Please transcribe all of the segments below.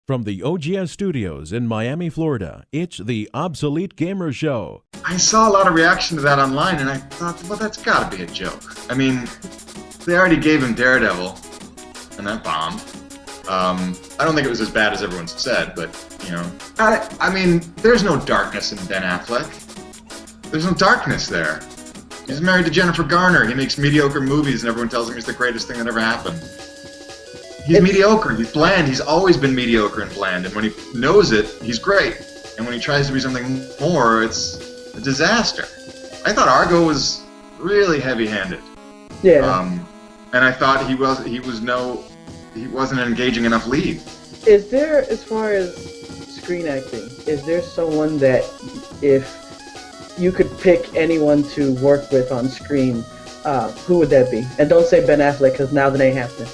From the OGS studios in Miami, Florida, it's the Obsolete Gamer Show. I saw a lot of reaction to that online, and I thought, well, that's got to be a joke. I mean, they already gave him Daredevil, and that bombed. I don't think it was as bad as everyone said, but, you know. I mean, there's no darkness in Ben Affleck. There's no darkness there. He's married to Jennifer Garner. He makes mediocre movies, and everyone tells him he's the greatest thing that ever happened. He's mediocre. He's bland. He's always been mediocre and bland. And when he knows it, he's great. And when he tries to be something more, it's a disaster. I thought Argo was really heavy-handed. Yeah. And I thought he wasn't an engaging enough lead. Is there, as far as screen acting, is there someone that, if you could pick anyone to work with on screen, who would that be? And don't say Ben Affleck, because now that ain't happening.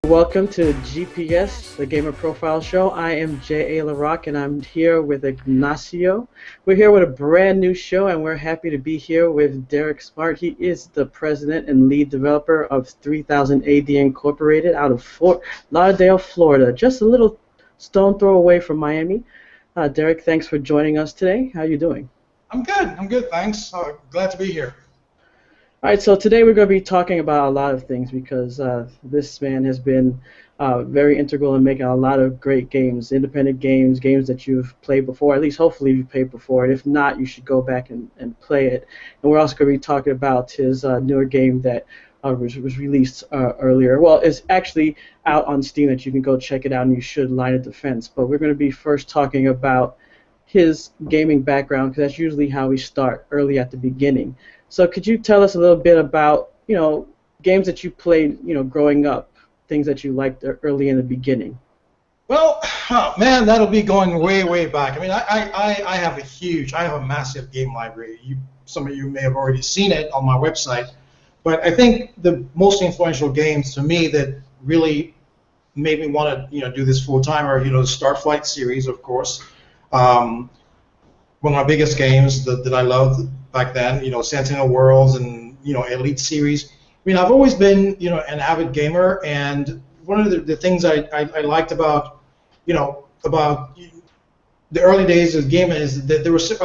Welcome to GPS, the Gamer Profile Show. I am J.A. LaRock, and I'm here with Ignacio. We're here with a brand new show, and we're happy to be here with Derek Smart. He is the president and lead developer of 3000 AD Incorporated out of Fort Lauderdale, Florida, just a little stone throw away from Miami. Derek, thanks for joining us today. How are you doing? I'm good, thanks. Glad to be here. All right, so today we're going to be talking about a lot of things because this man has been very integral in making a lot of great games, independent games, games that you've played before, at least hopefully you've played before, and if not, you should go back and play it. And we're also going to be talking about his newer game that was released earlier. Well, it's actually out on Steam that you can go check it out, and you should, Line of Defense. But we're going to be first talking about his gaming background because that's usually how we start, early at the beginning. So could you tell us a little bit about, games that you played, growing up, things that you liked early in the beginning? Well, man, that'll be going way, way back. I mean, I have a massive game library. Some of you may have already seen it on my website. But I think the most influential games to me that really made me want to, do this full time are, the Starflight series, of course. One of my biggest games that I loved back then, Sentinel Worlds and, Elite series. I mean, I've always been, an avid gamer, and one of the things I liked about, about the early days of gaming is that there was,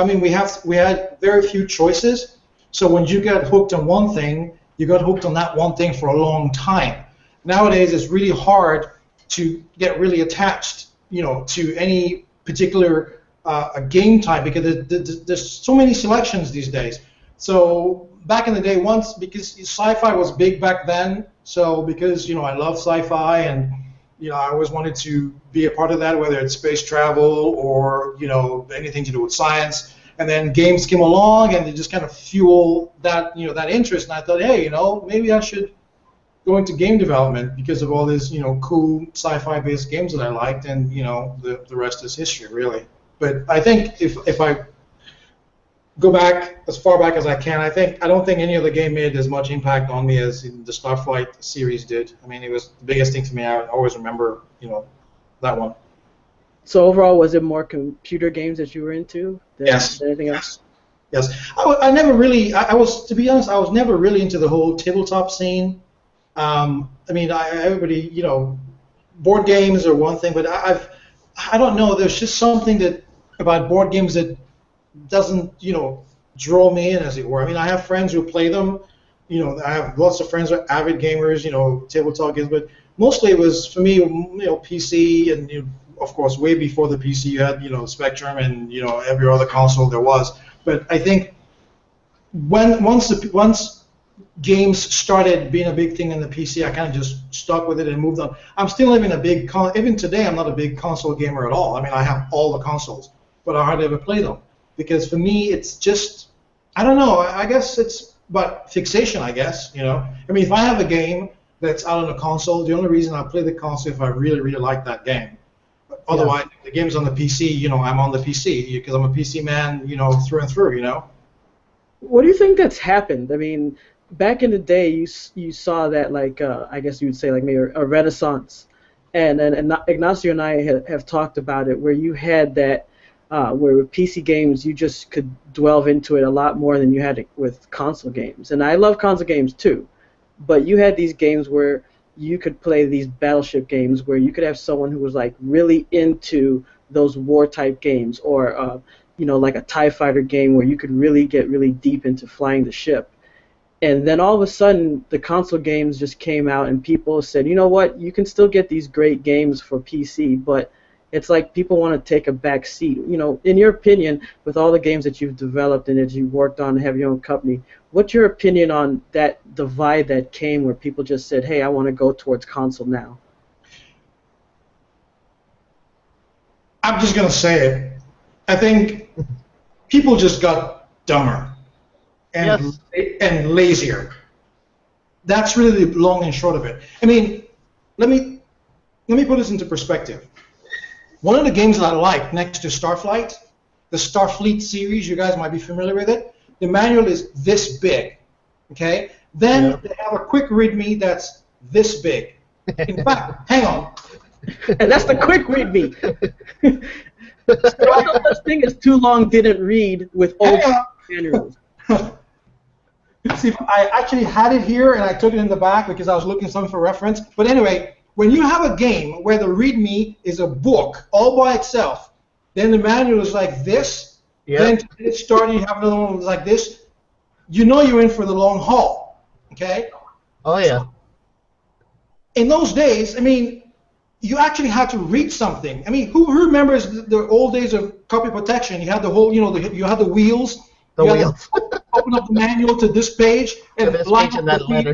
we had very few choices. So when you got hooked on one thing, you got hooked on that one thing for a long time. Nowadays, it's really hard to get really attached, to any particular a game type because there's so many selections these days. So back in the day, because sci-fi was big back then, so because I love sci-fi and I always wanted to be a part of that, whether it's space travel or anything to do with science. And then games came along and they just kind of fuel that that interest. And I thought, hey, maybe I should go into game development because of all these cool sci-fi based games that I liked, and the rest is history, really. But I think if I go back as far back as I can, I don't think any other game made as much impact on me as the Starflight series did. I mean, it was the biggest thing to me. I always remember, that one. So overall, was it more computer games that you were into than yes. anything else? Yes. I never really. To be honest, I was never really into the whole tabletop scene. Everybody, board games are one thing, but I don't know. There's just something about board games that doesn't, draw me in, as it were. I mean, I have friends who play them. I have lots of friends who are avid gamers, tabletop games. But mostly it was, for me, PC, and of course, way before the PC, you had, Spectrum and, every other console there was. But I think once games started being a big thing in the PC, I kind of just stuck with it and moved on. I'm still even even today, I'm not a big console gamer at all. I mean, I have all the consoles, but I hardly ever play them because for me, it's just, I don't know. I guess it's about fixation. I guess I mean, if I have a game that's out on a console, the only reason I play the console if I really, really like that game. But otherwise, if the game's on the PC, I'm on the PC because I'm a PC man, through and through. What do you think that's happened? I mean, back in the day, you saw that, like, I guess you would say, like, maybe a renaissance. And Ignacio and I have talked about it, where you had that, where with PC games, you just could delve into it a lot more than you had with console games. And I love console games, too. But you had these games where you could play these battleship games where you could have someone who was like really into those war type games, or like a TIE fighter game where you could really get really deep into flying the ship. And then all of a sudden, the console games just came out, and people said, you know what, you can still get these great games for PC, but it's like people want to take a back seat. In your opinion, with all the games that you've developed and that you've worked on and have your own company, what's your opinion on that divide that came where people just said, hey, I want to go towards console now? I'm just going to say it. I think people just got dumber and lazier. That's really the long and short of it. I mean, let me put this into perspective. One of the games that I like next to Starflight, the Starfleet series, you guys might be familiar with it. The manual is this big, okay? Then they have a quick readme that's this big. In fact, hang on. And that's the quick readme. There's no such thing as too long didn't read with old manuals. See, I actually had it here, and I took it in the back because I was looking something for reference. But anyway, when you have a game where the README is a book all by itself, then the manual is like this, then to get it started, you have another one that's like this, you know you're in for the long haul, okay? Oh, yeah. In those days, I mean, you actually had to read something. I mean, who remembers the old days of copy protection? You had the whole, you had the wheels. The wheels. Open up the manual to this page and this line page up and that the letter.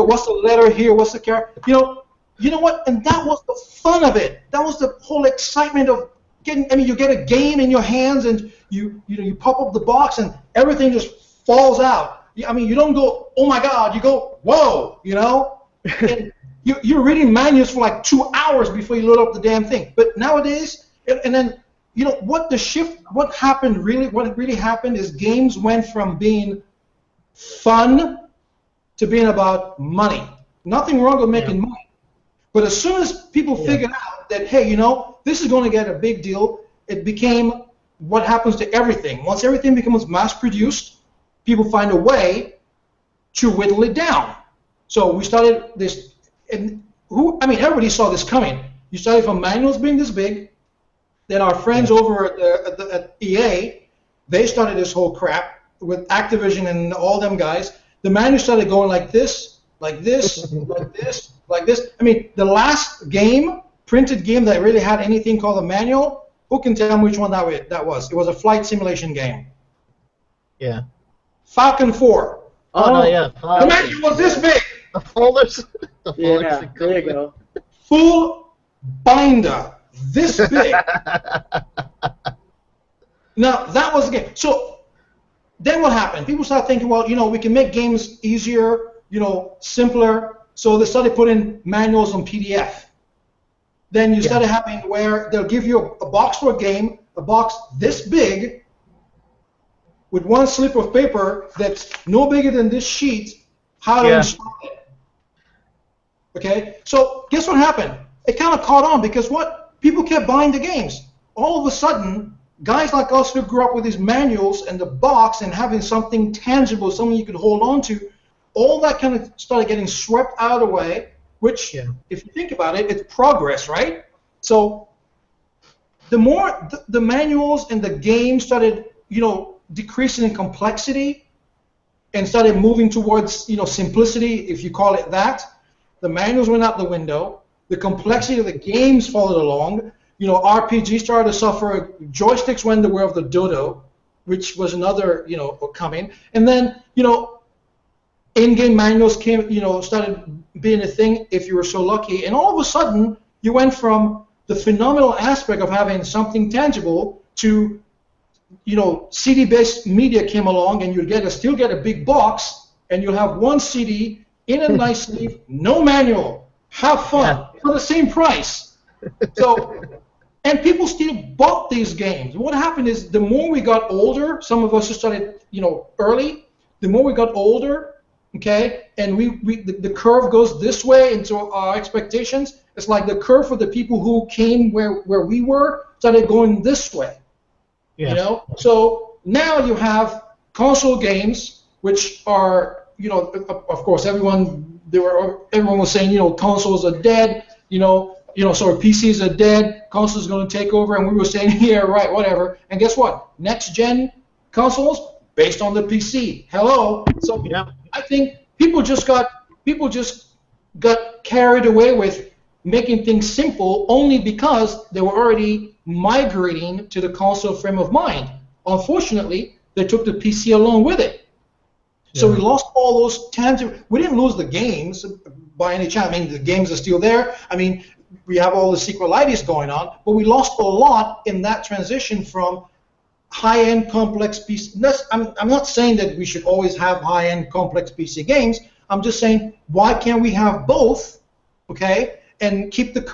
what's the letter here? What's the character? You know what? And that was the fun of it. That was the whole excitement of getting. I mean, you get a game in your hands and you pop up the box and everything just falls out. I mean, you don't go, oh my God. You go, whoa. And you're reading manuals for like 2 hours before you load up the damn thing. But nowadays, and then. What really happened is games went from being fun to being about money. Nothing wrong with making money. But as soon as people figured out that, hey, this is going to get a big deal, it became what happens to everything. Once everything becomes mass-produced, people find a way to whittle it down. So we started this, everybody saw this coming. You started from manuals being this big. Then our friends over at EA, they started this whole crap with Activision and all them guys. The manual started going like this, like this, like this, like this. I mean, the last printed game that really had anything called a manual, who can tell me which one that was? It was a flight simulation game. Yeah. Falcon 4. Oh, no, yeah. The manual was this big. The folders. Yeah, there you go. Full binder. This big. Now, that was the game. So then what happened? People started thinking, well, we can make games easier, simpler. So they started putting manuals on PDF. Then you started having where they'll give you a box for a game, a box this big, with one slip of paper that's no bigger than this sheet, how to install it. Okay? So guess what happened? It kind of caught on because what? People kept buying the games. All of a sudden, guys like us who grew up with these manuals and the box and having something tangible, something you could hold on to, all that kind of started getting swept out of the way, which, if you think about it, it's progress, right? So the more the manuals and the games started, decreasing in complexity and started moving towards, simplicity, if you call it that, the manuals went out the window. The complexity of the games followed along. RPGs started to suffer. Joysticks went the way of the dodo, which was another, coming. And then, in-game manuals came, started being a thing if you were so lucky. And all of a sudden, you went from the phenomenal aspect of having something tangible to, CD-based media came along, and you'd still get a big box, and you'll have one CD in a nice sleeve, no manual. Have fun for the same price. So, and people still bought these games. What happened is the more we got older, some of us who started, early, the more we got older, okay, and the curve goes this way into our expectations. It's like the curve for the people who came where we were started going this way. Yeah. So now you have console games, which are, of course, everyone everyone was saying, consoles are dead, sorry, PCs are dead, consoles are going to take over, and we were saying, yeah, right, whatever. And guess what? Next gen consoles based on the PC. Hello. So Yeah. I think people just got carried away with making things simple only because they were already migrating to the console frame of mind. Unfortunately, they took the PC along with it. So we lost all those tangible. We didn't lose the games by any chance. I mean, the games are still there. I mean, we have all the SQLitis going on, but we lost a lot in that transition from high-end complex PC. I'm not saying that we should always have high-end complex PC games. I'm just saying, why can't we have both, okay, and keep it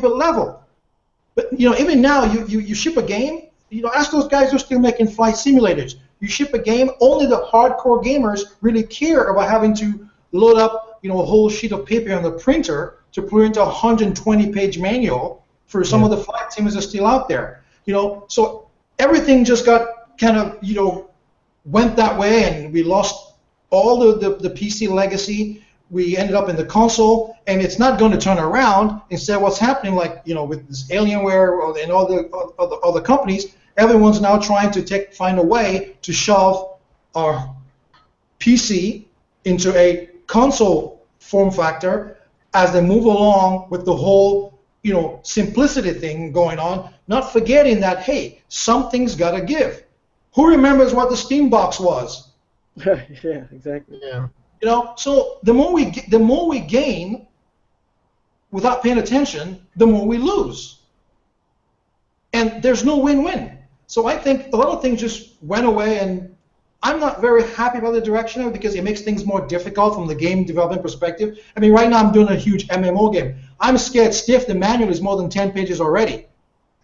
level? But even now, you ship a game. Ask those guys who are still making flight simulators. You ship a game, only the hardcore gamers really care about having to load up, a whole sheet of paper on the printer to print a 120-page manual for some of the flight simulators still out there. So everything just got kind of, went that way, and we lost all the PC legacy. We ended up in the console, and it's not going to turn around. Instead, what's happening, like, with this Alienware and all the other companies, everyone's now trying to find a way to shove our PC into a console form factor as they move along with the whole, simplicity thing going on, not forgetting that, hey, something's got to give. Who remembers what the Steam box was? Yeah, exactly. Yeah. So the more we gain without paying attention, the more we lose. And there's no win-win. So I think a lot of things just went away, and I'm not very happy about the direction of it because it makes things more difficult from the game development perspective. I mean, right now I'm doing a huge MMO game. I'm scared stiff. The manual is more than 10 pages already.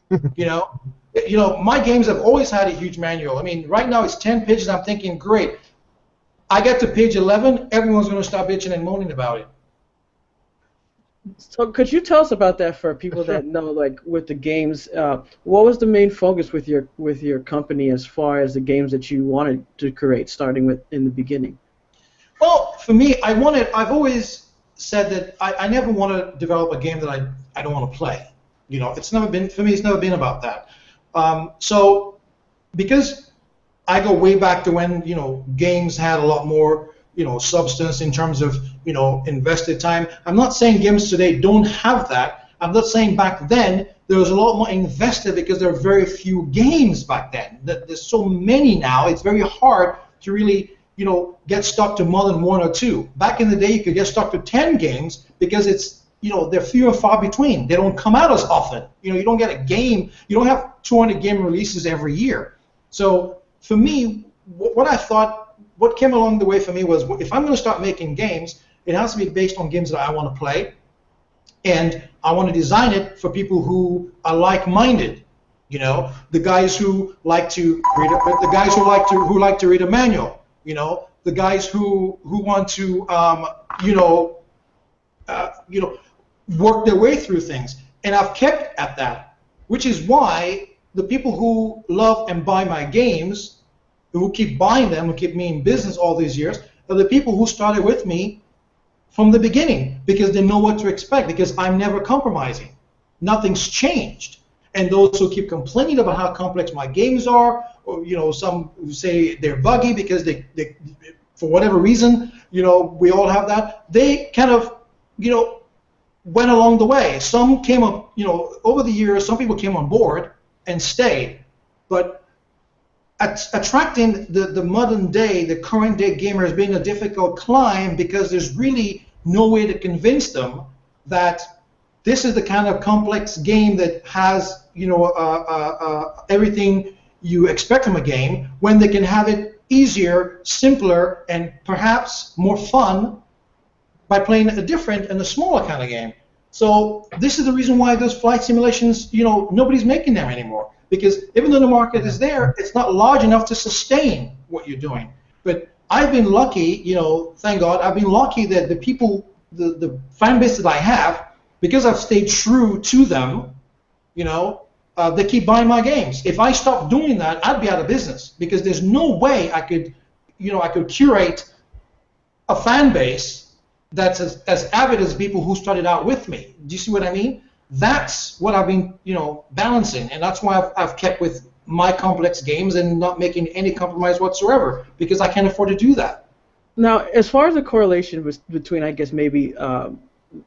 My games have always had a huge manual. I mean, right now it's 10 pages. I'm thinking, great. I get to page 11, everyone's going to start bitching and moaning about it. So could you tell us about that for people that know, like with the games? What was the main focus with your company as far as the games that you wanted to create, starting with in the beginning? Well, for me, I've always said that I never want to develop a game that I don't want to play. It's never been about that. So because I go way back to when games had a lot more substance in terms of invested time. I'm not saying games today don't have that. I'm not saying back then there was a lot more invested because there are very few games back then. There's so many now. It's very hard to really get stuck to more than one or two. Back in the day, you could get stuck to 10 games because it's they're few and far between. They don't come out as often. You don't get a game. You don't have 200 game releases every year. So for me, what came along the way for me was, if I'm going to start making games, it has to be based on games that I want to play, and I want to design it for people who are like-minded. The guys who like to read the guys who like to read a manual. The guys who want to work their way through things. And I've kept at that, which is why the people who love and buy my games, who keep buying them, who keep me in business all these years, are the people who started with me from the beginning, because they know what to expect, because I'm never compromising. Nothing's changed. And those who keep complaining about how complex my games are, or some who say they're buggy because they for whatever reason, we all have that, they kind of, went along the way. Some came up, over the years, some people came on board and stayed. But attracting the modern day, the current day gamer has been a difficult climb, because there's really no way to convince them that this is the kind of complex game that has everything you expect from a game, when they can have it easier, simpler, and perhaps more fun by playing a different and a smaller kind of game. So this is the reason why those flight simulations, nobody's making them anymore. Because even though the market is there, it's not large enough to sustain what you're doing. But I've been lucky, thank God, I've been lucky that the people, the fan base that I have, because I've stayed true to them, they keep buying my games. If I stopped doing that, I'd be out of business, because there's no way I could curate a fan base that's as avid as people who started out with me. Do you see what I mean? That's what I've been, balancing, and that's why I've kept with my complex games and not making any compromise whatsoever, because I can't afford to do that. Now, as far as the correlation between, I guess, maybe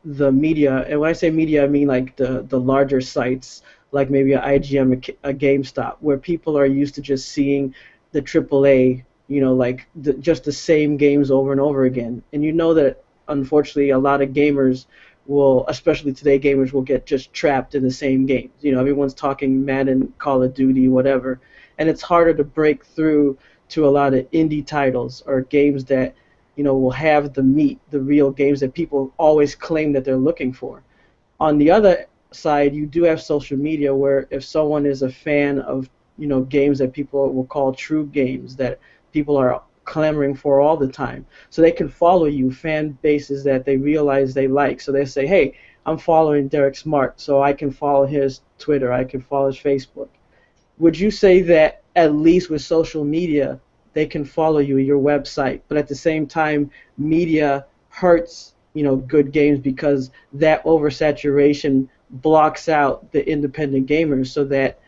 the media, and when I say media, I mean like the larger sites, like maybe a IGM, a GameStop, where people are used to just seeing the AAA, like just the same games over and over again. And you know that, unfortunately, a lot of gamers will, especially today, gamers will get just trapped in the same games. Everyone's talking Madden, Call of Duty, whatever, and it's harder to break through to a lot of indie titles or games that will have the meat, the real games that people always claim that they're looking for. On the other side, you do have social media where if someone is a fan of games that people will call true games that people are clamoring for all the time, so they can follow you, fan bases that they realize they like. So they say, hey, I'm following Derek Smart, so I can follow his Twitter, I can follow his Facebook. Would you say that at least with social media they can follow you, your website, but at the same time media hurts good games because that oversaturation blocks out the independent gamers, so that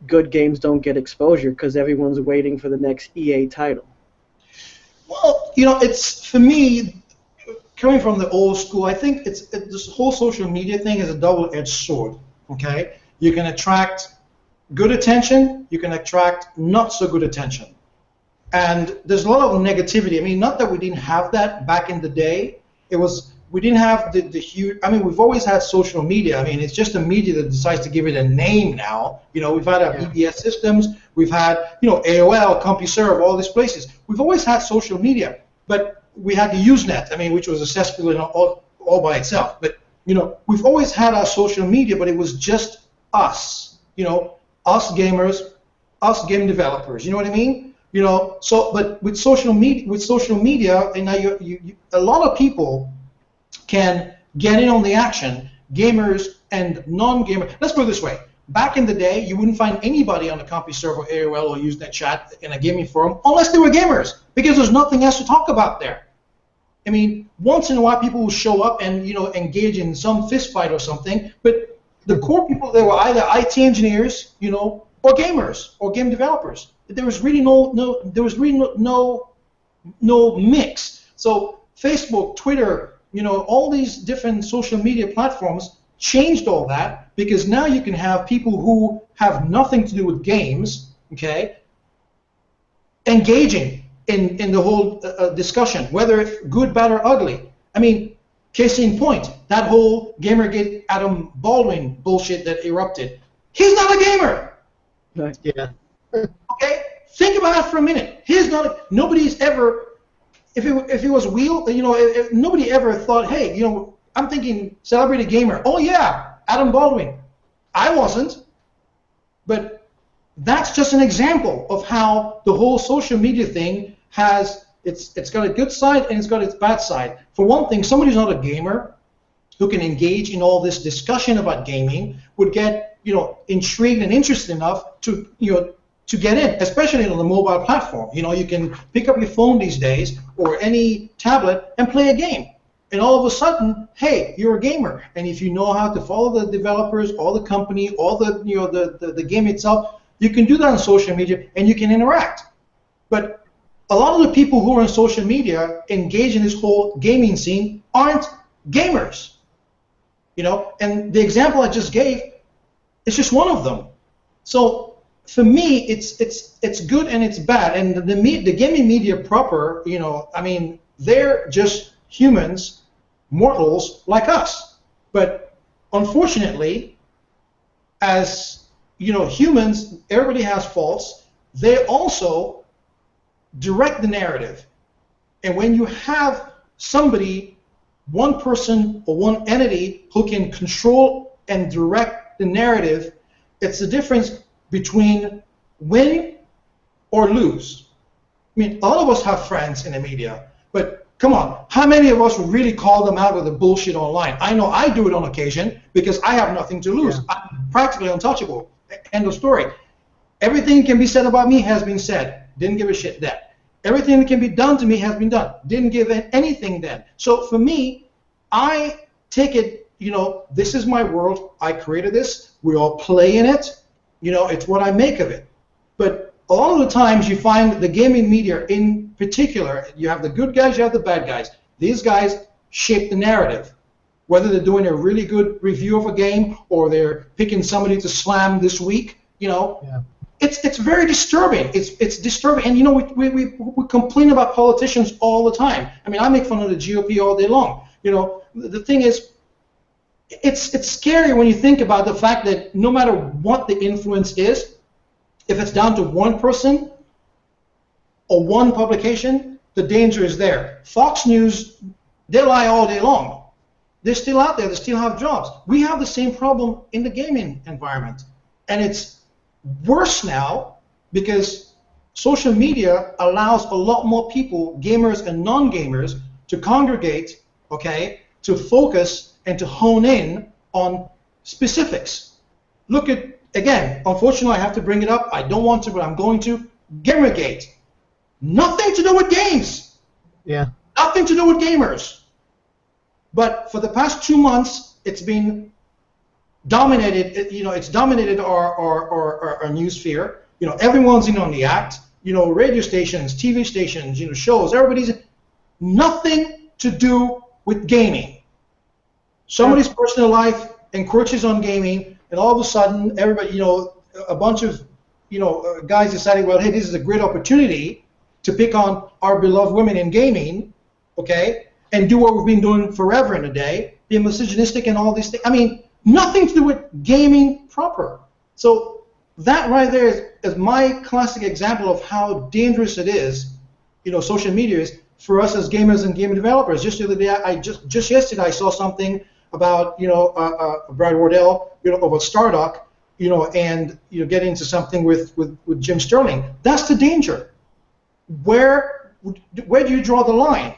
good games don't get exposure because everyone's waiting for the next EA title? Well, it's, for me, coming from the old school, I think this whole social media thing is a double-edged sword. Okay, you can attract good attention, you can attract not so good attention, and there's a lot of negativity. I mean, not that we didn't have that back in the day. We didn't have the huge. I mean, we've always had social media. I mean, it's just the media that decides to give it a name now. We've had our BBS systems. We've had, AOL, CompuServe, all these places. We've always had social media, but we had the Usenet. I mean, which was a cesspool all by itself. But we've always had our social media, but it was just us. Us gamers, us game developers. You know what I mean? So, but with social media, and now a lot of people can get in on the action, gamers and non-gamers. Let's put it this way. Back in the day, you wouldn't find anybody on the CompuServe or AOL or Usenet chat in a gaming forum unless they were gamers, because there's nothing else to talk about there. I mean, once in a while people will show up and engage in some fist fight or something, but the core people there were either IT engineers, or gamers or game developers. There was really no mix. So Facebook, Twitter, all these different social media platforms changed all that, because now you can have people who have nothing to do with games, okay, engaging in the whole discussion, whether it's good, bad, or ugly. I mean, case in point, that whole Gamergate Adam Baldwin bullshit that erupted. He's not a gamer. Right. Yeah. Okay, think about it for a minute. Nobody's ever. If it was real, nobody ever thought, hey, I'm thinking celebrity gamer. Oh yeah, Adam Baldwin. I wasn't, but that's just an example of how the whole social media thing has it's got a good side and it's got its bad side. For one thing, somebody who's not a gamer who can engage in all this discussion about gaming would get intrigued and interested enough to get in, especially on the mobile platform. You can pick up your phone these days or any tablet and play a game. And all of a sudden, hey, you're a gamer. And if you know how to follow the developers, all the company, all the game itself, you can do that on social media and you can interact. But a lot of the people who are on social media engage in this whole gaming scene aren't gamers. And the example I just gave is just one of them. So for me, it's good and it's bad. And the gaming media proper, I mean, they're just humans, mortals like us. But unfortunately, as humans, everybody has faults. They also direct the narrative. And when you have somebody, one person or one entity who can control and direct the narrative, it's the difference between win or lose. I mean, all of us have friends in the media, but come on, how many of us would really call them out with the bullshit online? I know I do it on occasion because I have nothing to lose. Yeah. I'm practically untouchable. End of story. Everything can be said about me has been said. Didn't give a shit that. Everything that can be done to me has been done. Didn't give anything then. So for me, I take it, this is my world. I created this. We all play in it. It's what I make of it. But a lot of the times you find the gaming media in particular, you have the good guys, you have the bad guys. These guys shape the narrative. Whether they're doing a really good review of a game or they're picking somebody to slam this week, Yeah. it's very disturbing. It's disturbing. And we complain about politicians all the time. I mean, I make fun of the GOP all day long. The thing is, it's scary when you think about the fact that no matter what the influence is, if it's down to one person or one publication, the danger is there. Fox News, they lie all day long. They're still out there. They still have jobs. We have the same problem in the gaming environment. And it's worse now because social media allows a lot more people, gamers and non-gamers, to congregate, to focus and to hone in on specifics. Look at, again, unfortunately I have to bring it up. I don't want to, but I'm going to. Gamergate. Nothing to do with games. Yeah. Nothing to do with gamers. But for the past 2 months, it's been dominated. It's dominated our news sphere. Everyone's in on the act. Radio stations, TV stations, shows. Everybody's nothing to do with gaming. Somebody's personal life encroaches on gaming, and all of a sudden, everybody, a bunch of, guys deciding, well, hey, this is a great opportunity to pick on our beloved women in gaming, and do what we've been doing forever in a day, be misogynistic and all these things. I mean, nothing to do with gaming proper. So that right there is my classic example of how dangerous it is, social media is, for us as gamers and game developers. Just the other day, just yesterday, I saw something about, Brad Wardell, over Stardock, and getting into something with Jim Sterling. That's the danger. Where do you draw the line?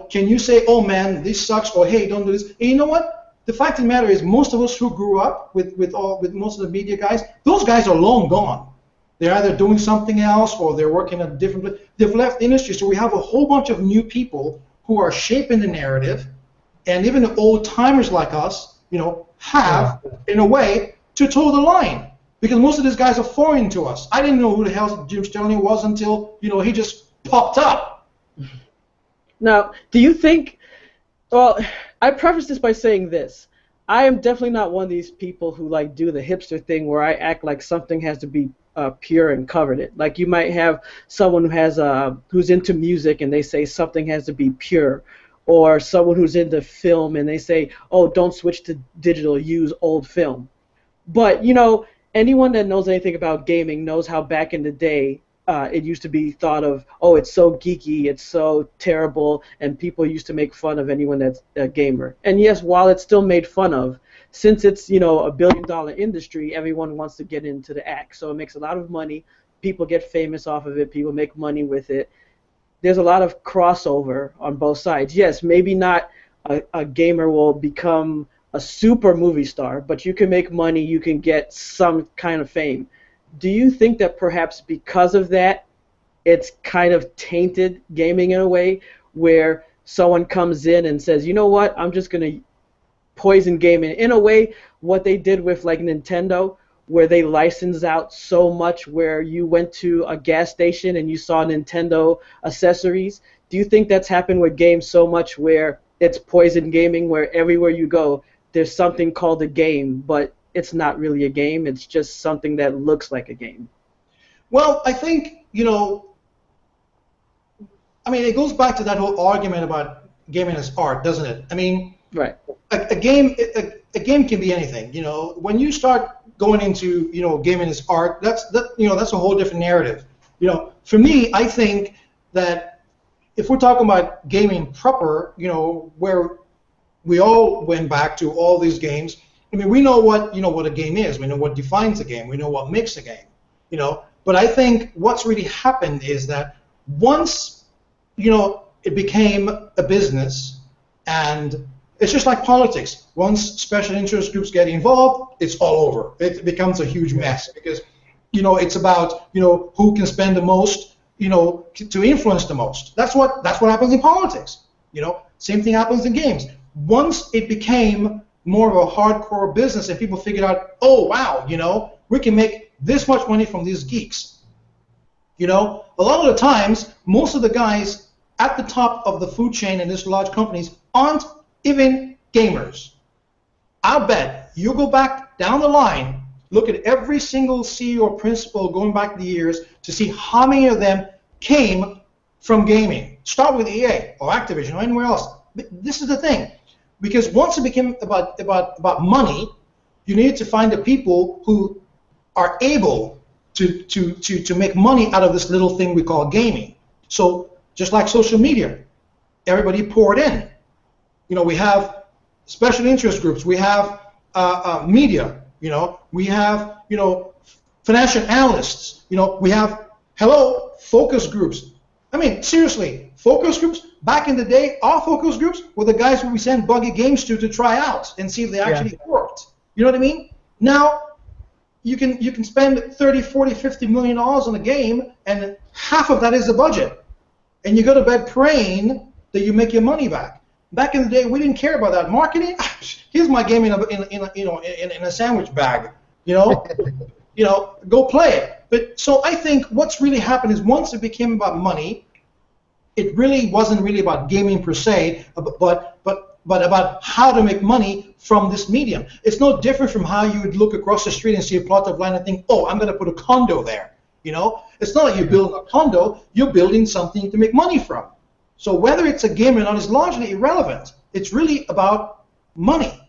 Can you say, oh man, this sucks, or hey, don't do this? And you know what? The fact of the matter is, most of us who grew up with most of the media guys, those guys are long gone. They're either doing something else or they're working at a different place. They've left the industry, so we have a whole bunch of new people who are shaping the narrative, and even the old timers like us, have, in a way, to toe the line. Because most of these guys are foreign to us. I didn't know who the hell Jim Sterling was until, he just popped up. Now, do you think, well, I preface this by saying this. I am definitely not one of these people who do the hipster thing where I act like something has to be pure and covered it. Like you might have someone who's into music and they say something has to be pure, or someone who's into film and they say, oh, don't switch to digital, use old film. But anyone that knows anything about gaming knows how back in the day it used to be thought of, oh, it's so geeky, it's so terrible, and people used to make fun of anyone that's a gamer. And yes, while it's still made fun of, since it's $1 billion industry, everyone wants to get into the act. So it makes a lot of money. People get famous off of it. People make money with it. There's a lot of crossover on both sides. Yes, maybe not a gamer will become a super movie star, but you can make money. You can get some kind of fame. Do you think that perhaps because of that, it's kind of tainted gaming in a way where someone comes in and says, you know what, I'm just going to poison gaming? In a way, what they did with Nintendo, where they licensed out so much where you went to a gas station and you saw Nintendo accessories. Do you think that's happened with games so much where it's poison gaming, where everywhere you go, there's something called a game, but it's not really a game, it's just something that looks like a game? Well, I think, it goes back to that whole argument about gaming as art, doesn't it? I mean, right. A game can be anything. When you start going into, gaming as art, that's a whole different narrative. For me, I think that if we're talking about gaming proper, where we all went back to all these games. I mean, we know what a game is. We know what defines a game. We know what makes a game. But I think what's really happened is that once it became a business, and it's just like politics. Once special interest groups get involved, it's all over. It becomes a huge mess because it's about who can spend the most to influence the most. That's what happens in politics. Same thing happens in games. Once it became more of a hardcore business and people figured out, oh wow, we can make this much money from these geeks. A lot of the times, most of the guys at the top of the food chain in these large companies aren't even gamers. I'll bet you go back down the line, look at every single CEO or principal going back the years to see how many of them came from gaming. Start with EA or Activision or anywhere else. This is the thing, because once it became about money, you need to find the people who are able to make money out of this little thing we call gaming. So just like social media, everybody poured in. We have special interest groups. We have media. We have financial analysts. We have focus groups. I mean, seriously, focus groups. Back in the day, our focus groups were the guys who we sent buggy games to try out and see if they actually worked. You know what I mean? Now, you can spend 30, 40, 50 million dollars on a game, and half of that is the budget, and you go to bed praying that you make your money back. Back in the day, we didn't care about that. Marketing, here's my game in a sandwich bag. Go play it. But so I think what's really happened is once it became about money, it really wasn't really about gaming per se, but about how to make money from this medium. It's no different from how you would look across the street and see a plot of land and think, oh, I'm going to put a condo there. It's not like you're building a condo, you're building something to make money from. So whether it's a game or not is largely irrelevant. It's really about money.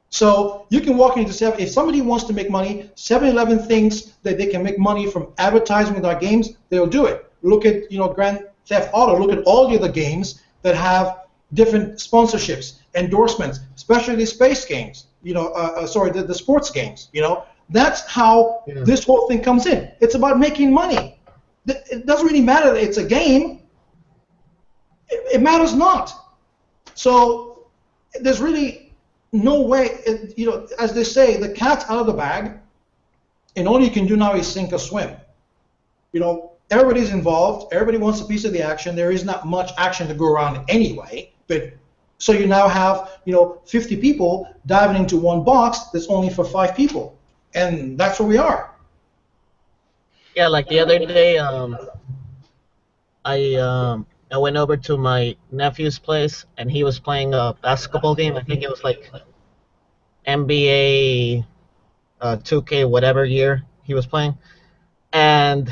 So you can walk into 7, if somebody wants to make money, 7-Eleven thinks that they can make money from advertising with our games, they'll do it. Look at Grand Theft Auto, look at all the other games that have different sponsorships, endorsements, especially the space games, the sports games, That's how this whole thing comes in. It's about making money. It doesn't really matter that it's a game. It matters not. So there's really no way, as they say, the cat's out of the bag, and all you can do now is sink or swim. Everybody's involved. Everybody wants a piece of the action. There is not much action to go around anyway. But so you now have 50 people diving into one box that's only for 5 people, and that's where we are. Yeah, like the other day, I went over to my nephew's place, and he was playing a basketball game. I think it was like NBA 2K whatever year he was playing, and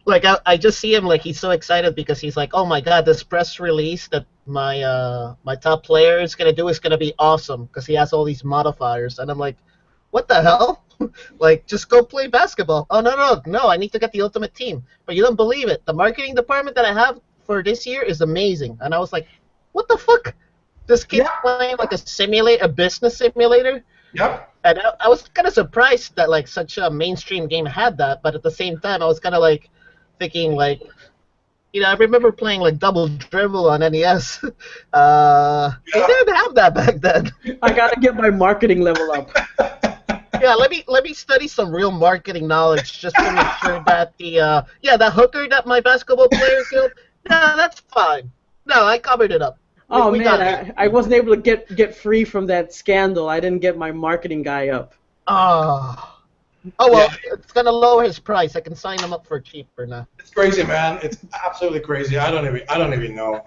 like I just see him, like he's so excited because he's like, oh my god, this press release that my top player is gonna do is gonna be awesome because he has all these modifiers, and I'm like, what the hell? Like, just go play basketball. Oh no, I need to get the ultimate team. But you don't believe it. The marketing department that I have for this year is amazing, and I was like, what the fuck? This kid's playing like a business simulator. Yep. And I was kind of surprised that like such a mainstream game had that, but at the same time, I was kind of like thinking like, I remember playing like Double Dribble on NES. They didn't have that back then. I gotta get my marketing level up. Yeah, let me study some real marketing knowledge just to make sure that that hooker that my basketball player killed, that's fine. No, I covered it up. Oh man, I wasn't able to get free from that scandal. I didn't get my marketing guy up. Oh well, it's gonna lower his price. I can sign him up for cheaper now. It's crazy, man. It's absolutely crazy. I don't even know.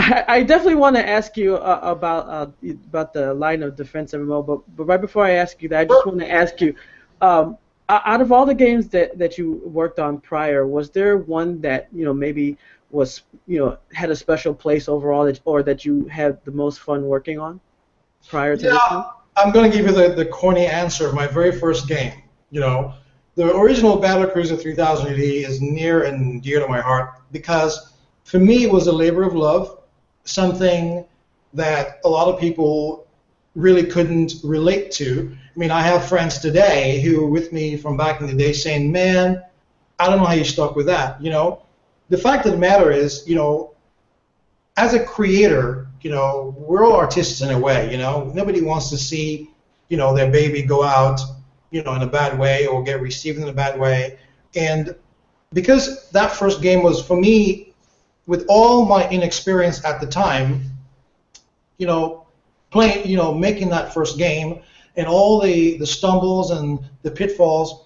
I definitely want to ask you about the Line of Defense MMO, but right before I ask you that, I just want to ask you, out of all the games that you worked on prior, was there one that maybe was had a special place overall, or that you had the most fun working on prior to this one? I'm going to give you the corny answer of my very first game. The original Battlecruiser 3000 AD is near and dear to my heart because for me it was a labor of love. Something that a lot of people really couldn't relate to. I mean, I have friends today who are with me from back in the day saying, man, I don't know how you stuck with that. The fact of the matter is, as a creator, we're all artists in a way. Nobody wants to see, their baby go out, in a bad way or get received in a bad way. And because that first game was, for me, with all my inexperience at the time, making that first game and all the stumbles and the pitfalls,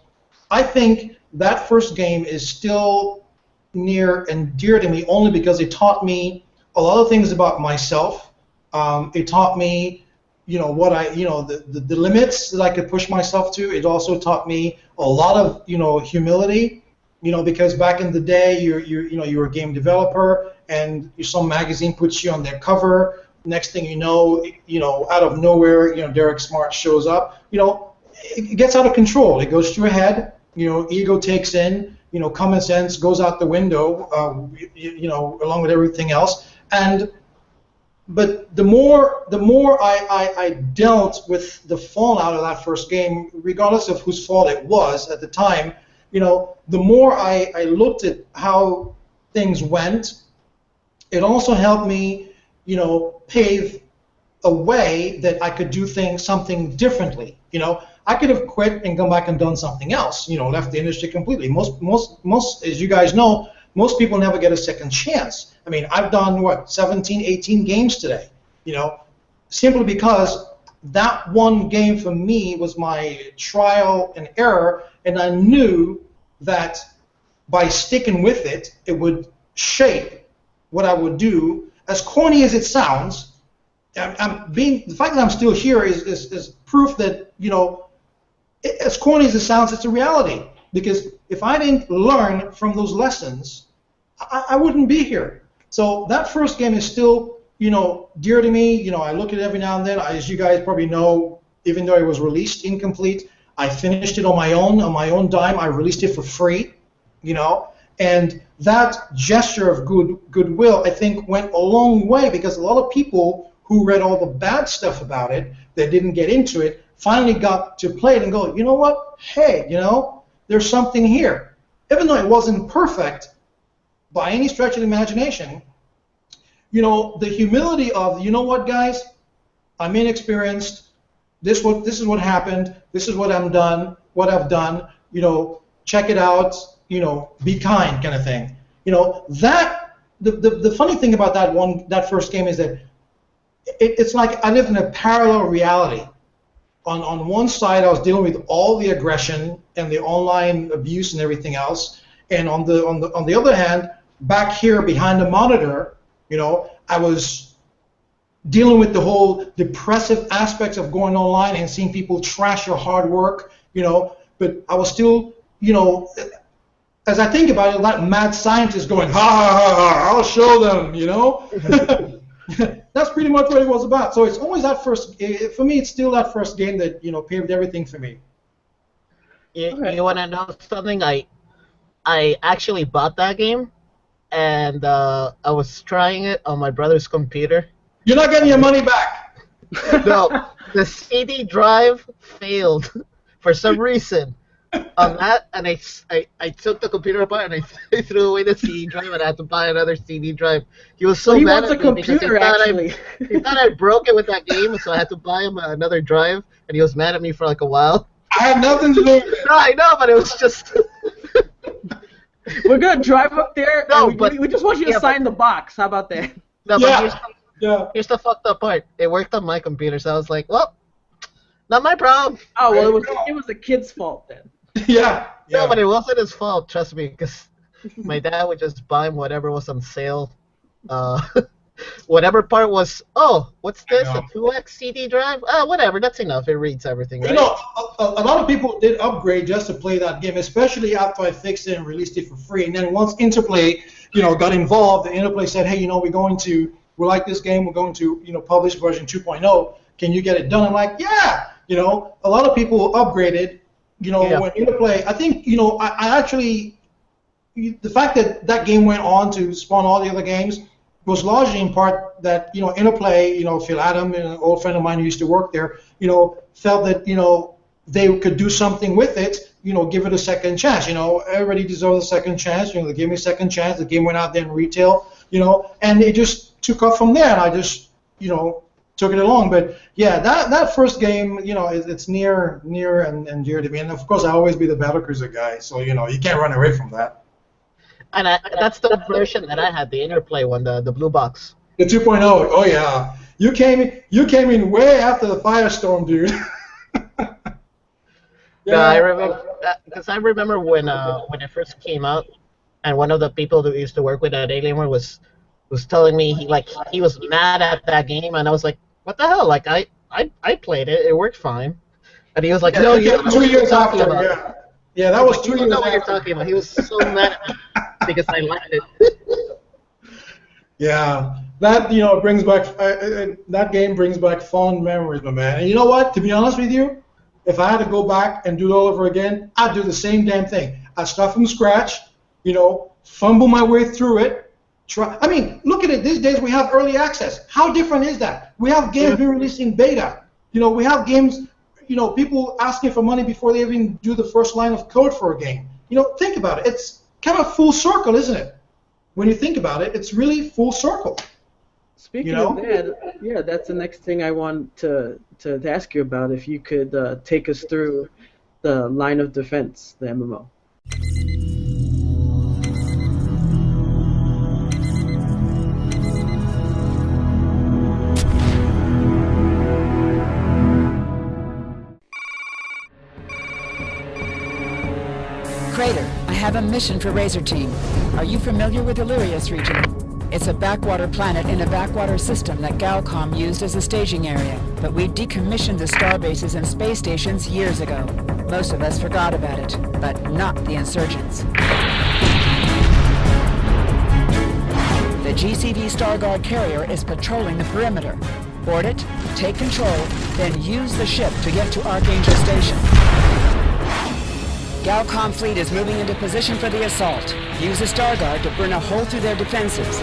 I think that first game is still near and dear to me only because it taught me a lot of things about myself. It taught me, the limits that I could push myself to. It also taught me a lot of, humility, because back in the day, you're a game developer and some magazine puts you on their cover. Next thing you know, out of nowhere, Derek Smart shows up. It gets out of control. It goes to your head. Ego takes in. Common sense goes out the window. Along with everything else. But the more I dealt with the fallout of that first game, regardless of whose fault it was at the time, the more I looked at how things went, it also helped me, pave a way that I could do something differently. I could have quit and gone back and done something else. Left the industry completely. Most, as you guys know, most people never get a second chance. I mean, I've done 17, 18 games today. Simply because that one game for me was my trial and error, and I knew that by sticking with it, it would shape what I would do. As corny as it sounds, the fact that I'm still here is proof that, as corny as it sounds, it's a reality. Because if I didn't learn from those lessons, I wouldn't be here. So that first game is still, dear to me. I look at it every now and then. As you guys probably know, even though it was released incomplete, I finished it on my own dime. I released it for free, and that gesture of goodwill, I think, went a long way because a lot of people who read all the bad stuff about it, that didn't get into it, finally got to play it and go, you know what? Hey, there's something here. Even though it wasn't perfect by any stretch of the imagination, the humility of, what, guys? I'm inexperienced. This is what happened. This is what I've done. Check it out. Be kind, kind of thing. That the funny thing about that first game is that it's like I lived in a parallel reality. On one side, I was dealing with all the aggression and the online abuse and everything else, and on the other hand, back here behind the monitor, I was dealing with the whole depressive aspects of going online and seeing people trash your hard work, But I was still, as I think about it, that mad scientist going, ha ha ha ha, I'll show them, That's pretty much what it was about. So it's always that first. For me, it's still that first game that paved everything for me. You want to know something? I actually bought that game, and I was trying it on my brother's computer. You're not getting your money back. No, the CD drive failed for some reason on that, and I took the computer apart and I threw away the CD drive, and I had to buy another CD drive. He was so mad at me because he thought I broke it with that game, so I had to buy him another drive, and he was mad at me for like a while. I have nothing to do with it. No, I know, but it was just... We're going to drive up there, no, and we just want you to sign the box. How about that? No, but here's the fucked up part. It worked on my computer, so I was like, well, not my problem. Oh, well, it was the kid's fault then. Yeah. No, but it wasn't his fault, trust me, because my dad would just buy him whatever was on sale. Whatever part was, what's this, a 2X CD drive? Whatever, that's enough. It reads everything, right? A lot of people did upgrade just to play that game, especially after I fixed it and released it for free. And then once Interplay, got involved, and Interplay said, hey, we like this game, we're going to, publish version 2.0. Can you get it done? I'm like, yeah. A lot of people upgraded. When Interplay, I think, I actually, the fact that game went on to spawn all the other games was largely in part that, Interplay, Phil Adam, an old friend of mine who used to work there, felt that, they could do something with it, give it a second chance. Everybody deserves a second chance. They gave me a second chance. The game went out there in retail, and it just took off from there, and I just, took it along. But yeah, that first game, it's near and dear to me. And of course, I'll always be the Battlecruiser guy. So you can't run away from that. And that's the version that I had, the Interplay one, the blue box. The 2.0. Oh yeah. You came in way after the Firestorm, dude. Yeah, I remember because I remember when it first came out, and one of the people that used to work with at Alienware was telling me he was mad at that game, and I was like, what the hell? Like I played it, it worked fine, and he was like, no, you don't know 2 what you're years talking after. about. Yeah, that was 2 You years don't know what you're after. talking about. He was so mad at me because I liked it. Yeah, that brings back that game brings back fond memories, my man. And you know what? To be honest with you, if I had to go back and do it all over again, I'd do the same damn thing. I'd start from scratch, fumble my way through it. I mean, look at it. These days we have early access. How different is that? We have games being released in beta. We have games. People asking for money before they even do the first line of code for a game. Think about it. It's kind of full circle, isn't it? When you think about it, it's really full circle. Speaking of that, yeah, that's the next thing I want to ask you about. If you could take us through the Line of Defense, the MMO. Crater, I have a mission for Razor Team. Are you familiar with Illyrius region? It's a backwater planet in a backwater system that Galcom used as a staging area, but we decommissioned the starbases and space stations years ago. Most of us forgot about it, but not the insurgents. The GCV Starguard carrier is patrolling the perimeter. Board it, take control, then use the ship to get to Archangel Station. Galcom fleet is moving into position for the assault. Use the Starguard to burn a hole through their defenses.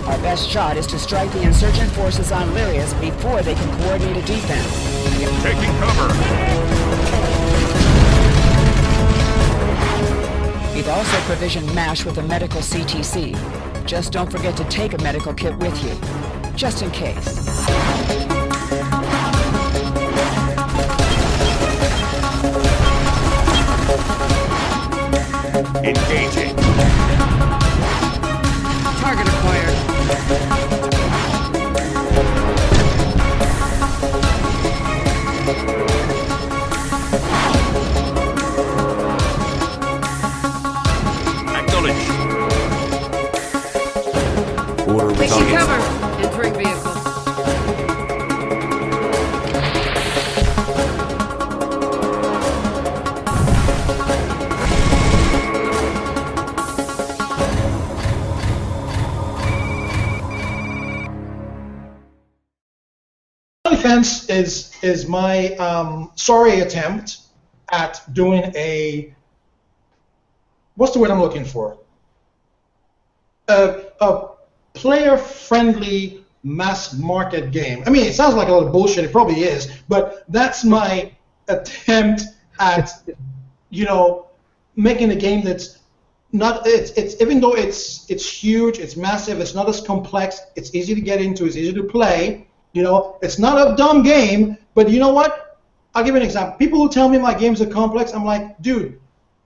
Our best shot is to strike the insurgent forces on Lyrius before they can coordinate a defense. Taking cover. We've also provisioned MASH with a medical CTC. Just don't forget to take a medical kit with you, just in case. Engaging. Target acquired. Acknowledge. Order Taking retargeting. cover. Entering vehicle. Defense is my sorry attempt at doing a, what's the word I'm looking for? A player-friendly mass market game. I mean, it sounds like a lot of bullshit. It probably is, but that's my attempt at, making a game that's not. It's even though it's huge, it's massive, it's not as complex. It's easy to get into. It's easy to play. It's not a dumb game, but you know what? I'll give you an example. People who tell me my games are complex, I'm like, dude,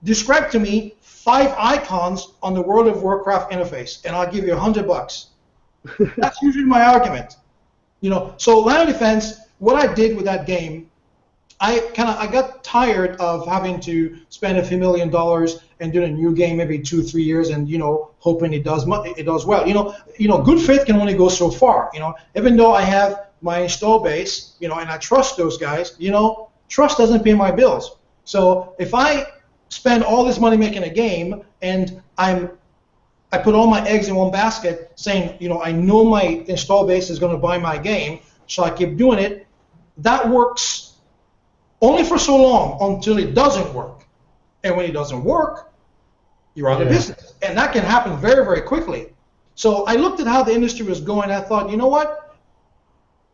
describe to me 5 icons on the World of Warcraft interface, and I'll give you $100. That's usually my argument. So Line of Defense, what I did with that game, I got tired of having to spend a few $1 million and doing a new game every 2-3 years, and hoping it does well. Good faith can only go so far. Even though I have my install base, and I trust those guys, trust doesn't pay my bills. So if I spend all this money making a game and I put all my eggs in one basket, saying, I know my install base is going to buy my game, so I keep doing it. That works only for so long until it doesn't work. And when it doesn't work, you're out of business. And that can happen very, very quickly. So I looked at how the industry was going, and I thought, you know what?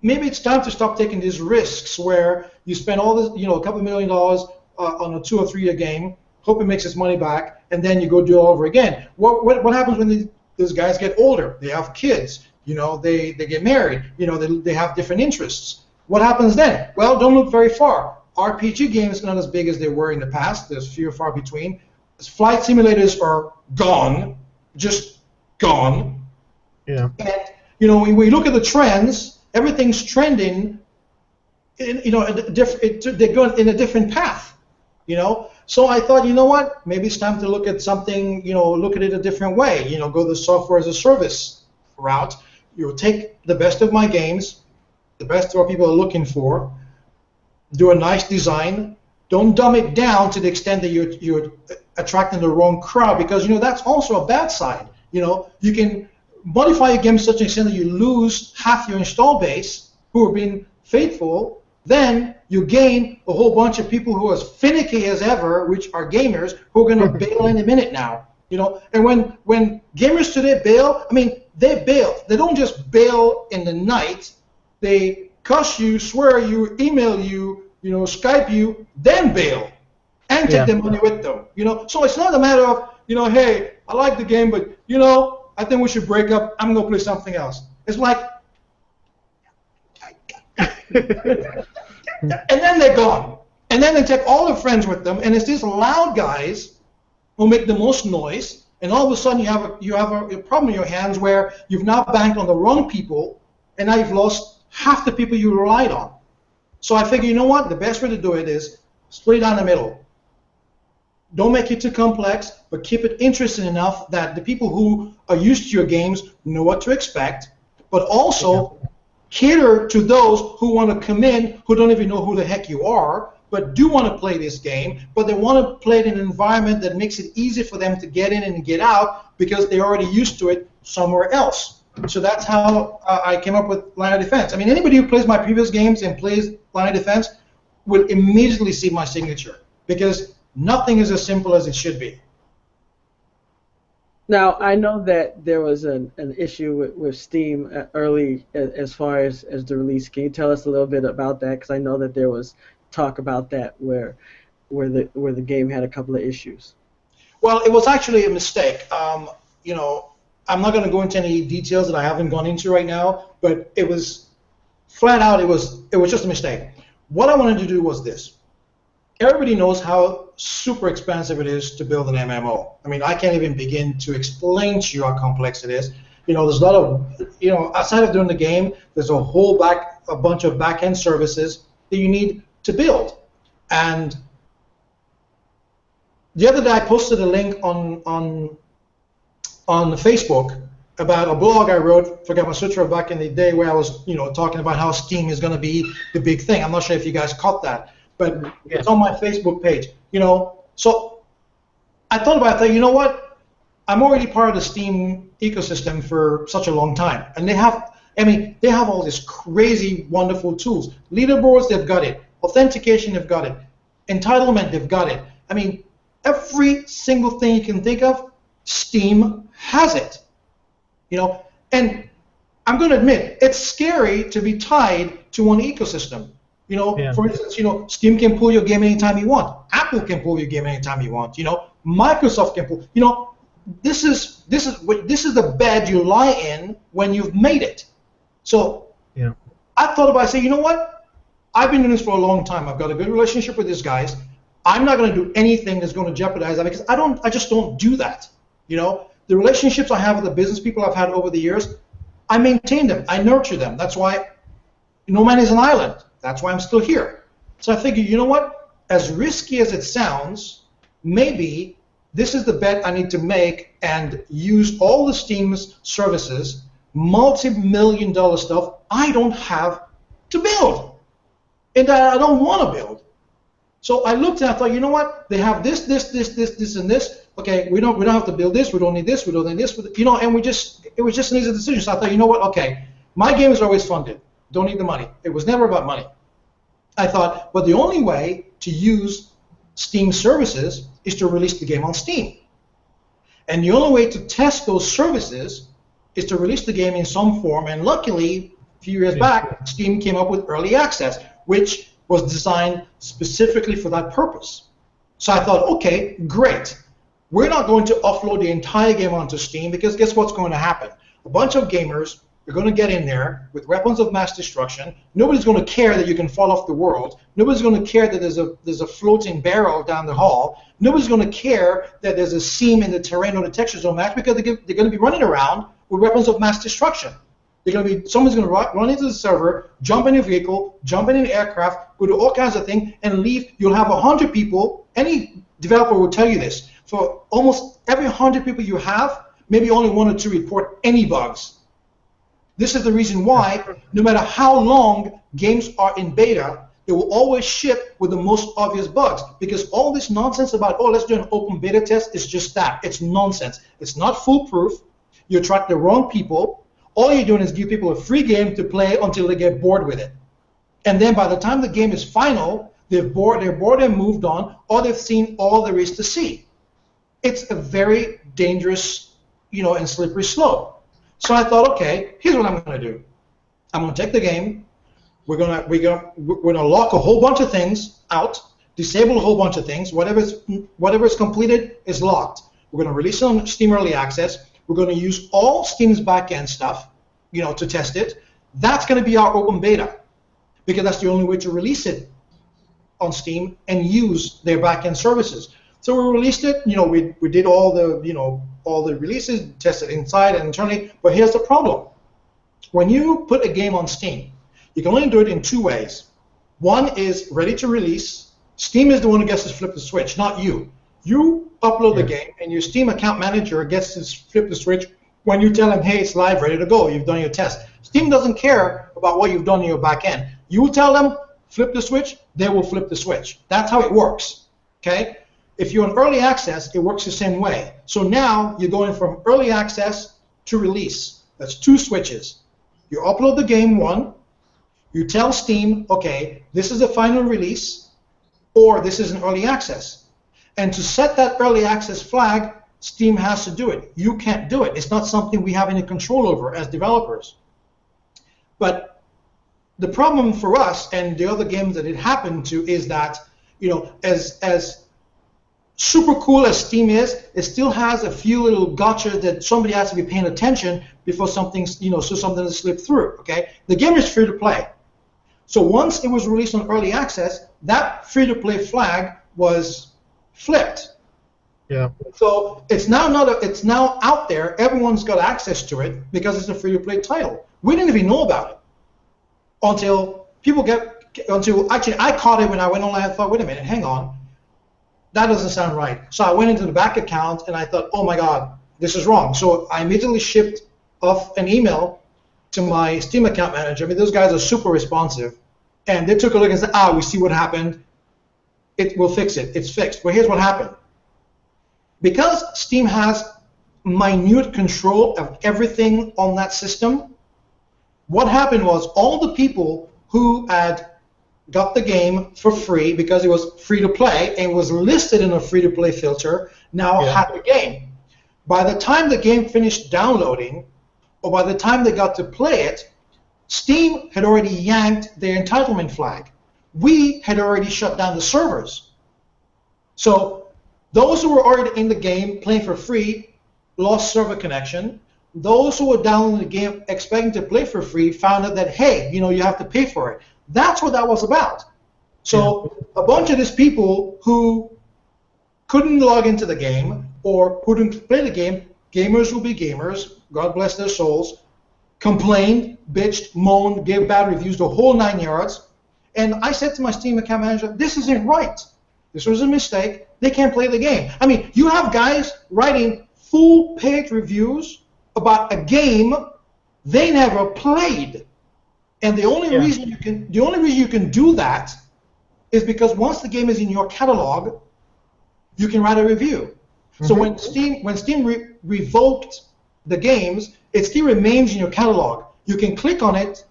Maybe it's time to stop taking these risks where you spend all this, a couple $1 million on a 2 or 3 year game, hope it makes its money back, and then you go do it all over again. What happens when these guys get older? They have kids, they get married, they have different interests. What happens then? Well, don't look very far. RPG games are not as big as they were in the past. There's few and far between. flight simulators are gone, just gone. Yeah. And when we look at the trends, everything's trending. They're going in a different path. So I thought, what? Maybe it's time to look at something. Look at it a different way. Go the software as a service route. Take the best of my games, the best of what people are looking for. Do a nice design. Don't dumb it down to the extent that you're attracting the wrong crowd, because that's also a bad side. You can modify your game to such an extent that you lose half your install base who have been faithful. Then you gain a whole bunch of people who are as finicky as ever, which are gamers, who are going to bail any minute now. And when gamers today bail, they bail. They don't just bail in the night. They cuss you, swear you, email you, Skype you, then bail and take their money with them. So it's not a matter of, hey, I like the game, but I think we should break up. I'm gonna play something else. It's like, and then they're gone, and then they take all their friends with them, and it's these loud guys who make the most noise, and all of a sudden you have a problem in your hands where you've now banked on the wrong people, and now you've lost half the people you relied on. So I figure, what? The best way to do it is split it down the middle. Don't make it too complex, but keep it interesting enough that the people who are used to your games know what to expect, but also cater to those who want to come in who don't even know who the heck you are, but do want to play this game, but they want to play it in an environment that makes it easy for them to get in and get out because they're already used to it somewhere else. So that's how I came up with Line of Defense. Anybody who plays my previous games and plays Line of Defense will immediately see my signature, because nothing is as simple as it should be. Now, I know that there was an issue with Steam early as far as the release. Can you tell us a little bit about that? Because I know that there was talk about that where the game had a couple of issues. Well, it was actually a mistake. I'm not going to go into any details that I haven't gone into right now, but it was flat out, it was just a mistake. What I wanted to do was this. Everybody knows how super expensive it is to build an MMO. I can't even begin to explain to you how complex it is. There's a lot of, outside of doing the game, there's a bunch of back-end services that you need to build. And the other day I posted a link on Facebook about a blog I wrote for Gamasutra back in the day where I was, talking about how Steam is going to be the big thing. I'm not sure if you guys caught that, but it's on my Facebook page. So I thought about that. What? I'm already part of the Steam ecosystem for such a long time, and they have all these crazy, wonderful tools. Leaderboards, they've got it. Authentication, they've got it. Entitlement, they've got it. Every single thing you can think of, Steam has it. And I'm going to admit, it's scary to be tied to one ecosystem. For instance, Steam can pull your game anytime you want. Apple can pull your game anytime you want. Microsoft can pull. This is the bed you lie in when you've made it. So I thought about saying, what? I've been doing this for a long time. I've got a good relationship with these guys. I'm not going to do anything that's going to jeopardize that, because I just don't do that. The relationships I have with the business people I've had over the years, I maintain them. I nurture them. That's why no man is an island. That's why I'm still here. So I figured, what? As risky as it sounds, maybe this is the bet I need to make and use all the Steam's services, multi-million-dollar stuff I don't have to build, and that I don't want to build. So I looked and I thought, what? They have this, and this. Okay, we don't have to build this. We don't need this. We don't need this. And it was just an easy decision. So I thought, what? Okay, my game is always funded. Don't need the money. It was never about money. I thought, but the only way to use Steam services is to release the game on Steam. And the only way to test those services is to release the game in some form. And luckily, a few years back, Steam came up with early access, which was designed specifically for that purpose. So I thought, okay, great. We're not going to offload the entire game onto Steam, because guess what's going to happen? A bunch of gamers, You're going to get in there with weapons of mass destruction. Nobody's going to care that you can fall off the world. Nobody's going to care that there's a floating barrel down the hall. Nobody's going to care that there's a seam in the terrain or the texture zone match because they're going to be running around with weapons of mass destruction. Someone's going to run into the server, jump in a vehicle, jump in an aircraft, go do all kinds of things, and leave. You'll have 100 people. Any developer will tell you this. For almost every 100 people you have, maybe only 1 or 2 report any bugs. This is the reason why, no matter how long games are in beta, they will always ship with the most obvious bugs. Because all this nonsense about, oh, let's do an open beta test, is just that. It's nonsense. It's not foolproof. You attract the wrong people. All you're doing is give people a free game to play until they get bored with it. And then by the time the game is final, they're bored and moved on, or they've seen all there is to see. It's a very dangerous, and slippery slope. So I thought, okay, here's what I'm going to do. I'm going to take the game. We're going to lock a whole bunch of things out, disable a whole bunch of things. Whatever is completed is locked. We're going to release it on Steam Early Access. We're going to use all Steam's backend stuff, to test it. That's going to be our open beta, because that's the only way to release it on Steam and use their backend services. So we released it. We did all the releases, tested inside and internally. But here's the problem: when you put a game on Steam, you can only do it in 2 ways. One is ready to release. Steam is the one who gets to flip the switch, not you. You upload the game, and your Steam account manager gets to flip the switch when you tell them, hey, it's live, ready to go. You've done your test. Steam doesn't care about what you've done in your back end. You will tell them, flip the switch, they will flip the switch. That's how it works. Okay? If you're in early access, it works the same way. So now you're going from early access to release. That's 2 switches. You upload the game, 1. You tell Steam, okay, this is the final release, or this is an early access. And to set that early access flag, Steam has to do it. You can't do it. It's not something we have any control over as developers. But the problem for us and the other games that it happened to is that, as super cool as Steam is, it still has a few little gotchas that somebody has to be paying attention before something's, so something to slip through. Okay, the game is free to play. So once it was released on early access, that free to play flag was flipped. Yeah. So it's now out there. Everyone's got access to it because it's a free to play title. We didn't even know about it until actually I caught it when I went online and thought, wait a minute, hang on. That doesn't sound right. So I went into the back account and I thought, oh my God, this is wrong. So I immediately shipped off an email to my Steam account manager. I mean, those guys are super responsive. And they took a look and said, we see what happened. We'll fix it. It's fixed. But here's what happened. Because Steam has minute control of everything on that system, what happened was all the people who had got the game for free because it was free to play and was listed in a free to play filter now had the game. By the time the game finished downloading, or by the time they got to play it, Steam had already yanked their entitlement flag. We had already shut down the servers. So those who were already in the game playing for free lost server connection. Those who were downloading the game expecting to play for free found out that, hey, you have to pay for it. That's what that was about. So a bunch of these people who couldn't log into the game or couldn't play the game, gamers will be gamers, God bless their souls, complained, bitched, moaned, gave bad reviews, the whole 9 yards. And I said to my Steam account manager, this isn't right. This was a mistake. They can't play the game. I mean, you have guys writing full-page reviews about a game they never played. And the only reason you can do that is because once the game is in your catalog, you can write a review. Mm-hmm. So when Steam revoked the games, it still remains in your catalog. You can click on it,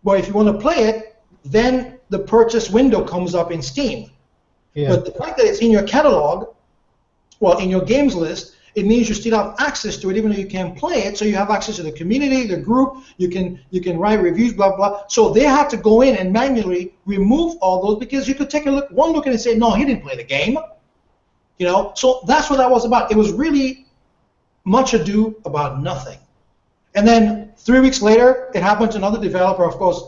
but if you want to play it, then the purchase window comes up in Steam. Yeah. But the fact that it's in your catalog, in your games list, it means you still have access to it even though you can't play it. So you have access to the community, the group. You can write reviews, blah blah. So they had to go in and manually remove all those because you could take one look and say, no, he didn't play the game. So that's what that was about. It was really much ado about nothing. And then 3 weeks later, it happened to another developer. Of course,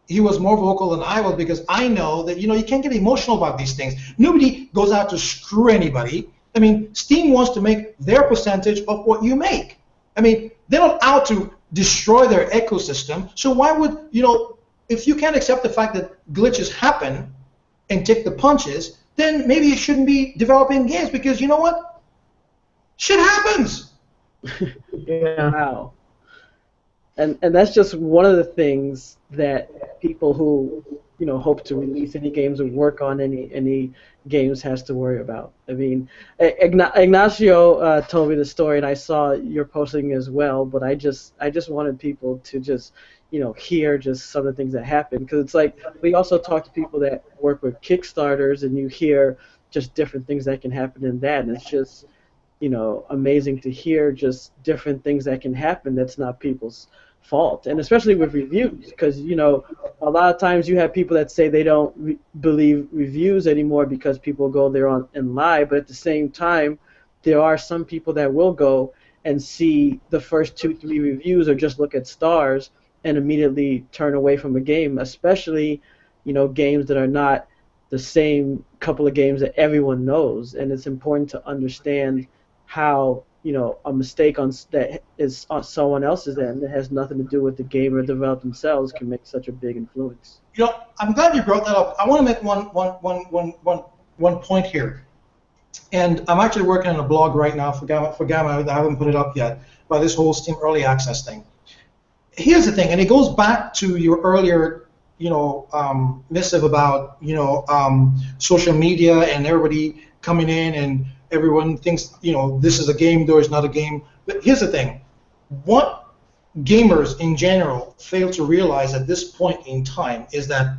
he was more vocal than I was because I know that, you can't get emotional about these things. Nobody goes out to screw anybody. I mean, Steam wants to make their percentage of what you make. I mean, they're not out to destroy their ecosystem. So why would, if you can't accept the fact that glitches happen and take the punches, then maybe you shouldn't be developing games because you know what? Shit happens. Yeah. Wow. And that's just one of the things that people who hope to release any games or work on any games has to worry about. I mean, Ignacio told me the story, and I saw your posting as well. But I just wanted people to just hear just some of the things that happen, because it's like we also talk to people that work with Kickstarters, and you hear just different things that can happen in that, and it's just amazing to hear just different things that can happen that's not people's fault, and especially with reviews, because a lot of times you have people that say they don't believe reviews anymore because people go there and lie, but at the same time there are some people that will go and see the first 2-3 reviews or just look at stars and immediately turn away from a game, especially games that are not the same couple of games that everyone knows. And it's important to understand how a mistake that is on someone else's end that has nothing to do with the game or developer themselves can make such a big influence. I'm glad you brought that up. I want to make one point here. And I'm actually working on a blog right now for Gamma. I haven't put it up yet, about this whole Steam Early Access thing. Here's the thing, and it goes back to your earlier missive about social media and everybody coming in and everyone thinks this is a game, though it's not a game. But here's the thing: what gamers in general fail to realize at this point in time is that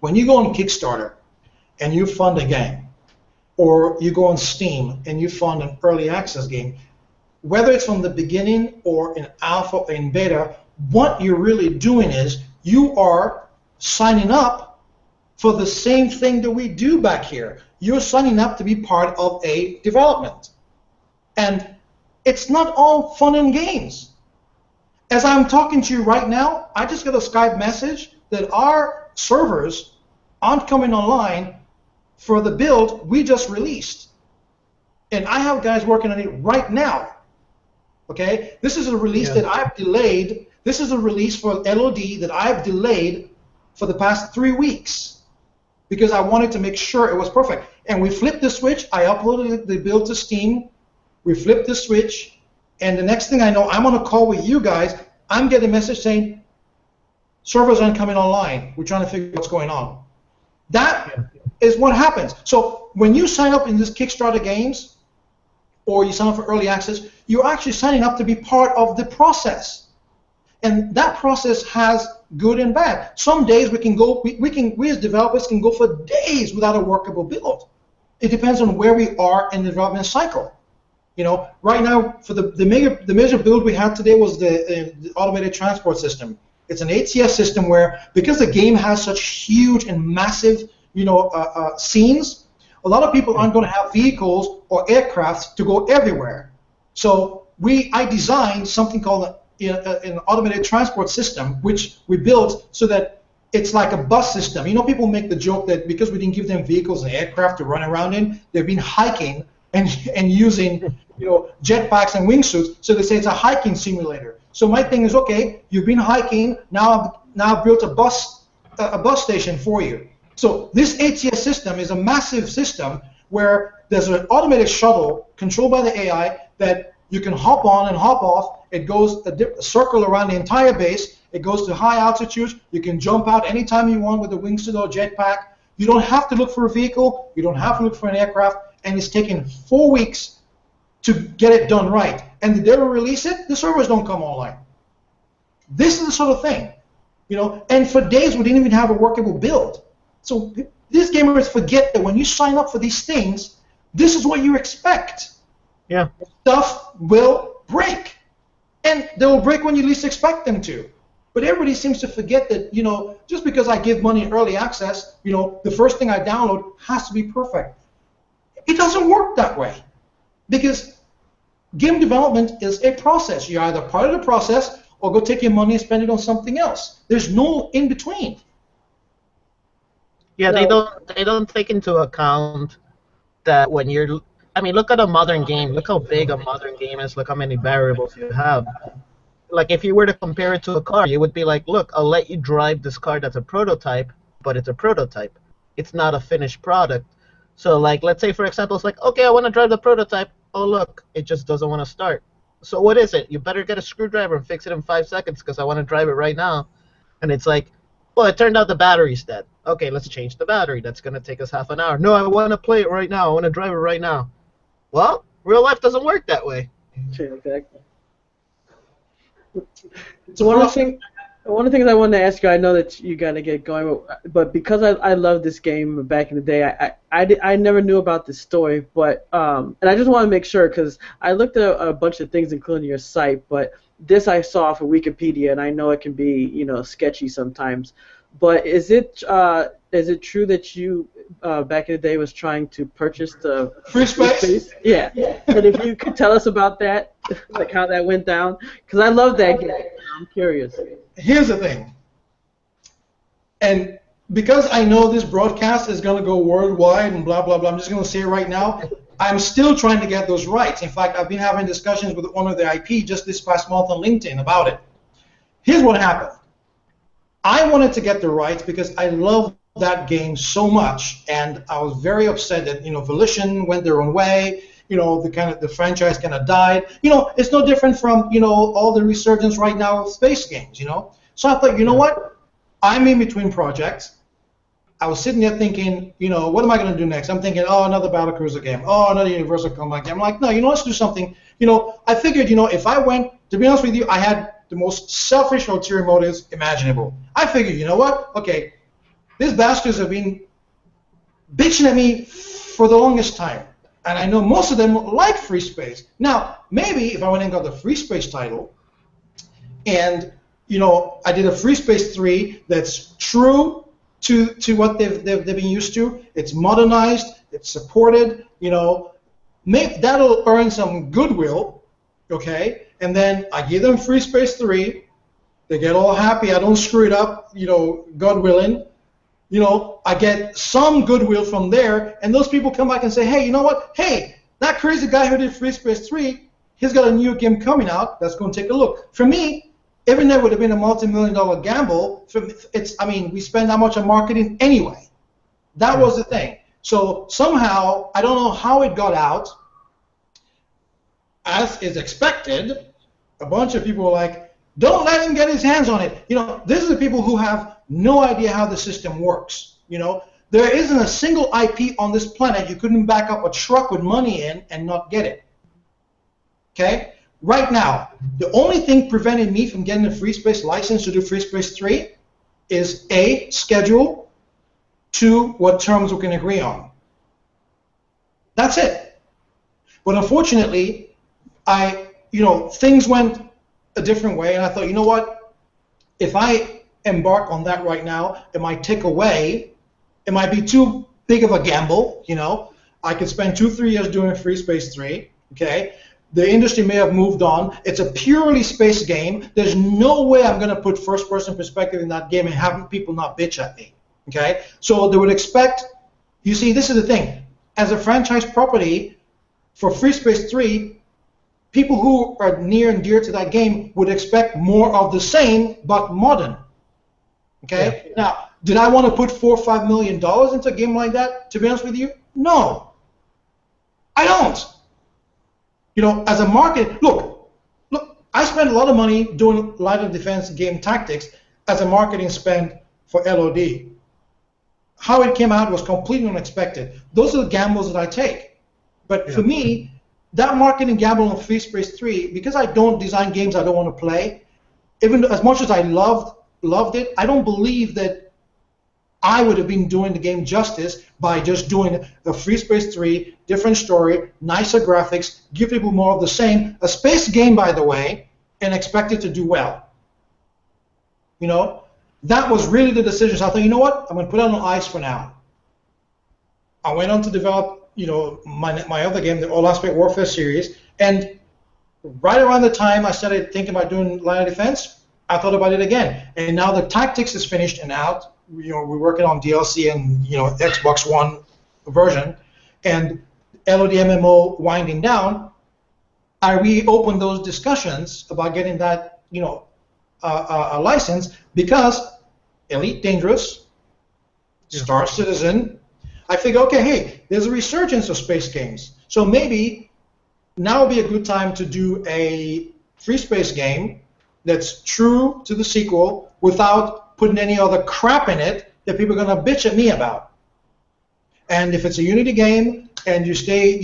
when you go on Kickstarter and you fund a game, or you go on Steam and you fund an early access game, whether it's from the beginning or in alpha or in beta, what you're really doing is you are signing up for the same thing that we do back here. You're signing up to be part of a development. And it's not all fun and games. As I'm talking to you right now, I just got a Skype message that our servers aren't coming online for the build we just released. And I have guys working on it right now. Okay? This is a release that I've delayed. This is a release for LOD that I've delayed for the past 3 weeks because I wanted to make sure it was perfect. And we flipped the switch. I uploaded the build to Steam. We flipped the switch. And the next thing I know, I'm on a call with you guys. I'm getting a message saying, servers aren't coming online. We're trying to figure out what's going on. That is what happens. So when you sign up in this Kickstarter games, or you sign up for early access, you're actually signing up to be part of the process. And that process has good and bad. Some days we as developers can go for days without a workable build. It depends on where we are in the development cycle. Right now, for the major build we had today was the automated transport system. It's an ATS system where, because the game has such huge and massive, scenes, a lot of people aren't going to have vehicles or aircraft to go everywhere. So I designed something called an automated transport system, which we built so that it's like a bus system. People make the joke that because we didn't give them vehicles and aircraft to run around in, they've been hiking and using jetpacks and wingsuits. So they say it's a hiking simulator. So my thing is, okay, you've been hiking. Now I've built a bus station for you. So this ATS system is a massive system where there's an automated shuttle controlled by the AI that you can hop on and hop off. It goes a circle around the entire base. It goes to high altitudes. You can jump out anytime you want with a wingsuit or jetpack. You don't have to look for a vehicle. You don't have to look for an aircraft. And it's taken 4 weeks to get it done right. And the day we release it, the servers don't come online. This is the sort of thing, And for days we didn't even have a workable build. So these gamers forget that when you sign up for these things, this is what you expect. Yeah. Stuff will break. And they will break when you least expect them to. But everybody seems to forget that, just because I give money early access, the first thing I download has to be perfect. It doesn't work that way. Because game development is a process. You're either part of the process or go take your money and spend it on something else. There's no in between. Yeah, No. they don't take into account that when you're. I mean, look at a modern game. Look how big a modern game is. Look how many variables you have. Like if you were to compare it to a car, you would be like, look, I'll let you drive this car that's a prototype, but it's a prototype. It's not a finished product. So like, let's say for example, it's like, okay, I want to drive the prototype. Oh look, it just doesn't want to start. So what is it? You better get a screwdriver and fix it in 5 seconds because I want to drive it right now. And it's like, well, it turned out the battery's dead. Okay, let's change the battery. That's going to take us half an hour. No, I want to play it right now. I want to drive it right now. Well, real life doesn't work that way. Yeah, exactly. So one of the things I wanted to ask you, I know that you got to get going, but because I love this game back in the day, I never knew about this story, but and I just want to make sure because I looked at a bunch of things, including your site, but this I saw for Wikipedia, and I know it can be sketchy sometimes. But is it true that you back in the day was trying to purchase the Free space? Yeah. And if you could tell us about that, like how that went down, because I love that game. I'm curious. Here's the thing. And because I know this broadcast is going to go worldwide and blah, blah, blah, I'm just going to say it right now, I'm still trying to get those rights. In fact, I've been having discussions with one of the IP just this past month on LinkedIn about it. Here's what happened. I wanted to get the rights because I love that game so much, and I was very upset that Volition went their own way. The franchise kind of died. It's no different from all the resurgence right now of space games. So I thought, what? I'm in between projects. I was sitting there thinking, what am I going to do next? I'm thinking, another Battlecruiser game. Another Universal Combat game. I'm like, no, let's do something. I figured, if I went, to be honest with you, I had the most selfish ulterior motives imaginable. I figured, you know what? Okay, these bastards have been bitching at me for the longest time. And I know most of them like free space. Now, maybe if I went and got the free space title, and I did a free space 3 that's true to what they've been used to. It's modernized. It's supported. Maybe that'll earn some goodwill. Okay, and then I give them free space 3. They get all happy. I don't screw it up. God willing. I get some goodwill from there, and those people come back and say, hey, you know what? Hey, that crazy guy who did Free Space 3, he's got a new game coming out. Let's go and take a look. For me, even though it would have been a multi-million-dollar gamble, we spend that much on marketing anyway. That was the thing. So somehow, I don't know how it got out. As is expected, a bunch of people were like, don't let him get his hands on it. This is the people who have no idea how the system works. There isn't a single IP on this planet you couldn't back up a truck with money in and not get it. Okay? Right now, the only thing preventing me from getting a free space license to do Free Space 3 is A, schedule, 2, what terms we can agree on. That's it. But unfortunately, things went a different way, and I thought, you know what? If I embark on that right now, it might take away. It might be too big of a gamble. I could spend 2-3 years doing Free Space 3. Okay, the industry may have moved on. It's a purely space game. There's no way I'm going to put first-person perspective in that game and have people not bitch at me. Okay, so they would expect. You see, this is the thing. As a franchise property for Free Space 3. People who are near and dear to that game would expect more of the same, but modern. Okay? Yeah. Now, did I want to put $4 or $5 million into a game like that, to be honest with you? No. I don't. As a market, look, I spent a lot of money doing Line of Defense game tactics as a marketing spend for LOD. How it came out was completely unexpected. Those are the gambles that I take. But for me, that marketing gamble on Free Space 3, because I don't design games I don't want to play, even as much as I loved it, I don't believe that I would have been doing the game justice by just doing a Free Space 3, different story, nicer graphics, give people more of the same, a space game, by the way, and expect it to do well. That was really the decision. So I thought, you know what? I'm going to put it on ice for now. I went on to develop my other game, the All Aspect Warfare series, and right around the time I started thinking about doing Line of Defense, I thought about it again. And now the tactics is finished and out. We're working on DLC and Xbox One version, and LOD MMO winding down. I reopened those discussions about getting that a license because Elite Dangerous, Star Citizen. I figure, okay, hey, there's a resurgence of space games, so maybe now would be a good time to do a free space game that's true to the sequel without putting any other crap in it that people are going to bitch at me about. And if it's a Unity game and you stay,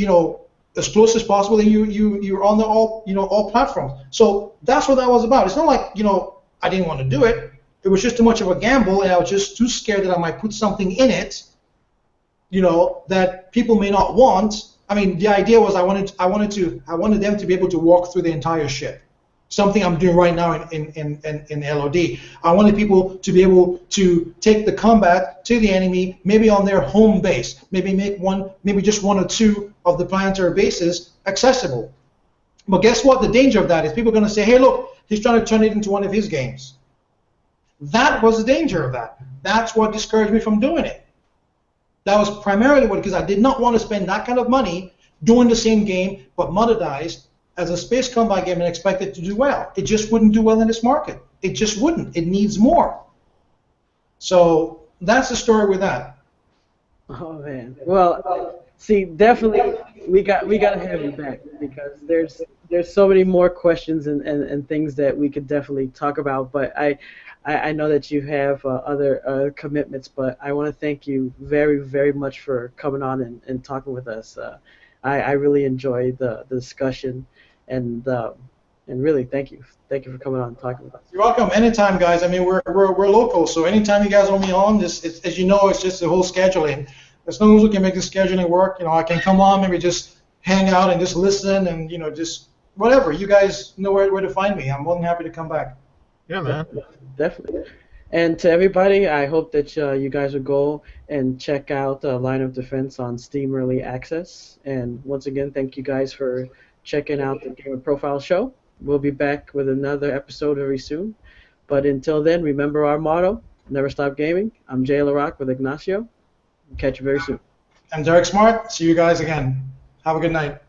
as close as possible, then you're on the all platforms. So that's what that was about. It's not like I didn't want to do it. It was just too much of a gamble, and I was just too scared that I might put something in it, that people may not want. I mean, the idea was I wanted them to be able to walk through the entire ship. Something I'm doing right now in LOD. I wanted people to be able to take the combat to the enemy, maybe on their home base, maybe just one or two of the planetary bases accessible. But guess what? The danger of that is people are going to say, hey, look, he's trying to turn it into one of his games. That was the danger of that. That's what discouraged me from doing it. That was primarily because I did not want to spend that kind of money doing the same game, but modernized as a space combat game and expect it to do well. It just wouldn't do well in this market. It just wouldn't. It needs more. So that's the story with that. Oh man. Well, see, definitely we got to have you back because there's so many more questions and things that we could definitely talk about. But I know that you have other commitments, but I want to thank you very, very much for coming on and talking with us. I really enjoyed the discussion, and really thank you for coming on and talking with us. You're welcome. Anytime, guys. I mean, we're local, so anytime you guys want me on, as you know, it's just the whole scheduling. As long as we can make the scheduling work, I can come on, maybe just hang out and just listen, and just whatever. You guys know where to find me. I'm more than happy to come back. Yeah, man. Definitely. And to everybody, I hope that you guys will go and check out Line of Defense on Steam Early Access. And once again, thank you guys for checking out the Gamer Profile Show. We'll be back with another episode very soon. But until then, remember our motto, never stop gaming. I'm Jay LaRock with Ignacio. Catch you very soon. I'm Derek Smart. See you guys again. Have a good night.